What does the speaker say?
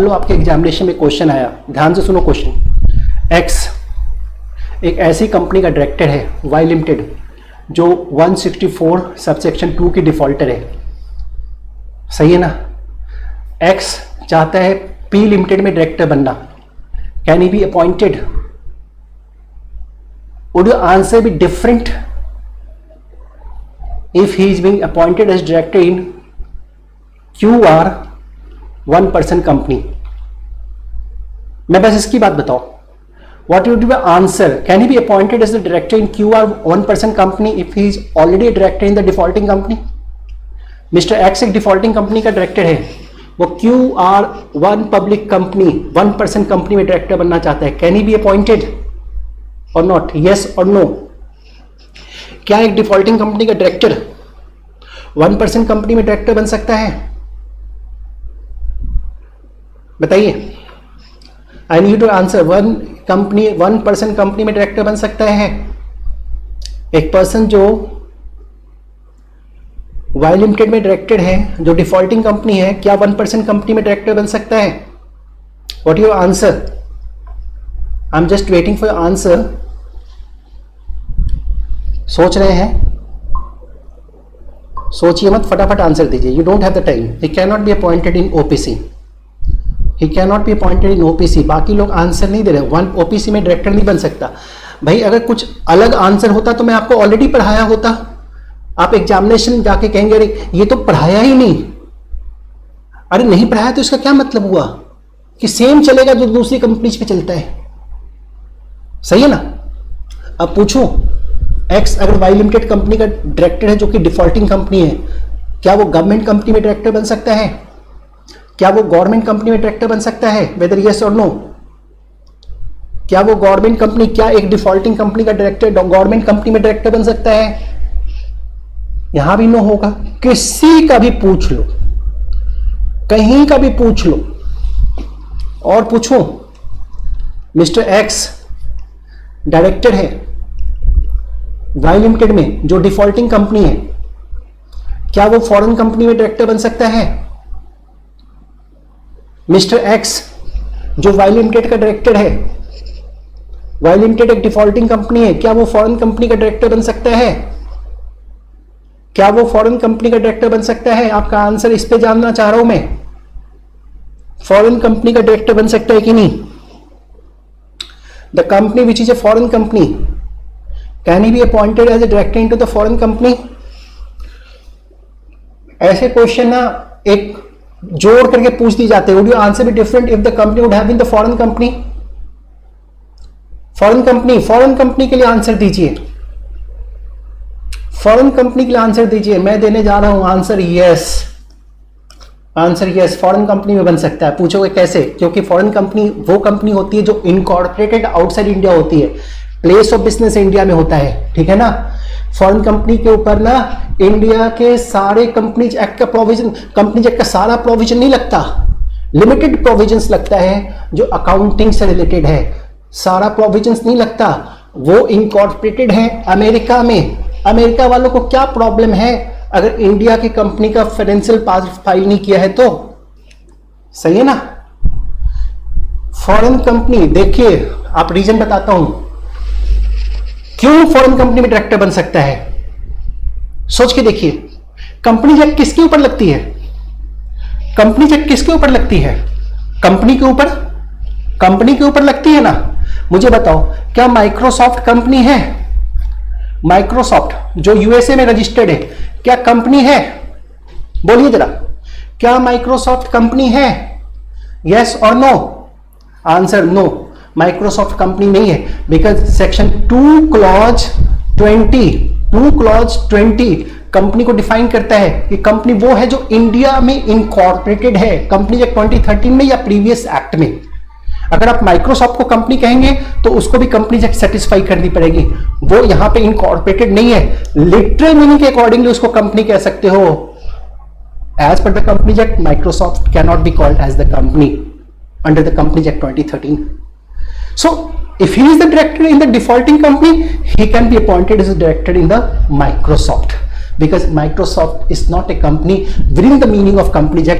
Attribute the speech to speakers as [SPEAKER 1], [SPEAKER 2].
[SPEAKER 1] लो आपके एग्जामिनेशन में क्वेश्चन आया, ध्यान से सुनो क्वेश्चन। एक्स एक ऐसी कंपनी का डायरेक्टर है वाई लिमिटेड जो 164 सबसेक्शन 2 की डिफॉल्टर है, सही है ना। एक्स चाहता है पी लिमिटेड में डायरेक्टर बनना, can he be appointed? Would your answer be different if he is being appointed as director in QR 1% company? मैं बस इसकी बात बताओ, what would be the answer? Can he be appointed as the director in QR 1% company if he is already a director in the defaulting company? Mr. X एक defaulting company का director है, वो QR 1 public company 1% company में director बनना चाहता है, can he be appointed or not? Yes or no? क्या एक डिफॉल्टिंग कंपनी का डायरेक्टर 1% कंपनी में डायरेक्टर बन सकता है? बताइए। I need to answer. 1% company में डायरेक्टर बन सकता है एक पर्सन जो वाई लिमिटेड में डायरेक्टर है, जो डिफॉल्टिंग कंपनी है, क्या 1% कंपनी में डायरेक्टर बन सकता है? What your answer? I am just waiting for your answer. सोच रहे हैं? सोचिए मत, फटाफट आंसर दीजिए। You don't have the time. He can not be appointed in OPC. He can not be appointed in OPC. बाकी लोग आंसर नहीं दे रहे। वन ओपीसी में डायरेक्टर नहीं बन सकता। भाई अगर कुछ अलग आंसर होता तो मैं आपको ऑलरेडी पढ़ाया होता। आप एग्जामिनेशन जाके कहेंगे अरे ये तो पढ़ाया ही नहीं। अरे नहीं पढ़ाया तो इसका क्या मतलब हुआ कि सेम चलेगा जो दूसरी कंपनीज पे चलता है, सही है ना। अब पूछूं, एक्स अगर वाई लिमिटेड कंपनी का डायरेक्टर है जो कि डिफॉल्टिंग कंपनी है, क्या वो गवर्नमेंट कंपनी में डायरेक्टर बन सकता है? क्या वो गवर्नमेंट कंपनी में डायरेक्टर बन सकता है? वेदर यस और नो? क्या वो गवर्नमेंट कंपनी, क्या एक डिफॉल्टिंग कंपनी का डायरेक्टर गवर्नमेंट कंपनी में डायरेक्टर बन सकता है? यहां भी नो होगा। किसी का भी पूछ लो, कहीं का भी पूछ लो। और पूछो, मिस्टर एक्स डायरेक्टर है वाई लिमिटेड में जो डिफॉल्टिंग कंपनी है, क्या वो फॉरेन कंपनी में डायरेक्टर बन सकता है? मिस्टर एक्स जो वाई लिमिटेड का डायरेक्टर है, वाई लिमिटेड एक डिफॉल्टिंग कंपनी है, क्या वो फॉरेन कंपनी का डायरेक्टर बन सकता है? क्या वो फॉरेन कंपनी का डायरेक्टर बन सकता है? आपका आंसर इस पे जानना चाह रहा हूं मैं। फॉरेन कंपनी का डायरेक्टर बन सकता है कि नहीं? The company which is a foreign company, can he be appointed as a director into the foreign company? ऐसे क्वेश्चन ना एक जोड़ करके पूछ दी जाते हैं। Would you answer be different if the company would have been the foreign company? Foreign company के लिए आंसर दीजिए। फॉरेन कंपनी के लिए आंसर दीजिए। मैं देने जा रहा हूं answer yes. Answer yes, foreign company में बन सकता है। पूछोगे कैसे? क्योंकि फॉरेन कंपनी वो कंपनी होती है जो इनकॉर्पोरेटेड आउटसाइड इंडिया होती है, प्लेस ऑफ बिजनेस इंडिया में होता है, ठीक है ना। फॉरेन कंपनी के ऊपर ना इंडिया के सारे कंपनीज एक्ट का प्रोविजन, कंपनीज एक्ट का सारा प्रोविजन नहीं लगता, लिमिटेड प्रोविजंस लगता है जो अकाउंटिंग से रिलेटेड है। सारा प्रोविजंस नहीं लगता, वो इनकॉर्पोरेटेड है अमेरिका में। अमेरिका वालों को क्या प्रॉब्लम है अगर इंडिया की कंपनी का फाइनेंशियल फाइल नहीं किया है तो, सही है ना। फॉरेन कंपनी, देखिए आप रीजन बताता हूं क्यों फॉरेन कंपनी में डायरेक्टर बन सकता है। सोच के देखिए, कंपनी चेक किसके ऊपर लगती है? कंपनी चेक किसके ऊपर लगती है? कंपनी के ऊपर, कंपनी के ऊपर लगती है ना। मुझे बताओ, क्या माइक्रोसॉफ्ट कंपनी है? माइक्रोसॉफ्ट जो यूएसए में रजिस्टर्ड है, क्या कंपनी है? बोलिए जरा, क्या माइक्रोसॉफ्ट कंपनी है? यस और no? Answer no, Microsoft company नहीं है। बिकॉज सेक्शन 2 क्लॉज 20 कंपनी को डिफाइन करता है कि कंपनी वो है जो इंडिया में इनकॉर्पोरेटेड है, कंपनी एक्ट 2013 में या प्रीवियस एक्ट में। अगर आप माइक्रोसॉफ्ट को कंपनी कहेंगे तो उसको भी कंपनी एक्ट सेटिस्फाई करनी पड़ेगी, वो यहां पे इनकॉर्पोरेटेड नहीं है। लिटरल मीनिंग के अकॉर्डिंगली उसको कंपनी कह सकते हो। As per the company act, Microsoft can not be called as the company under the Companies Act 2013. So if he is the director in the defaulting company, he can be appointed as a director in the Microsoft, because Microsoft is not a company within the meaning of Companies Act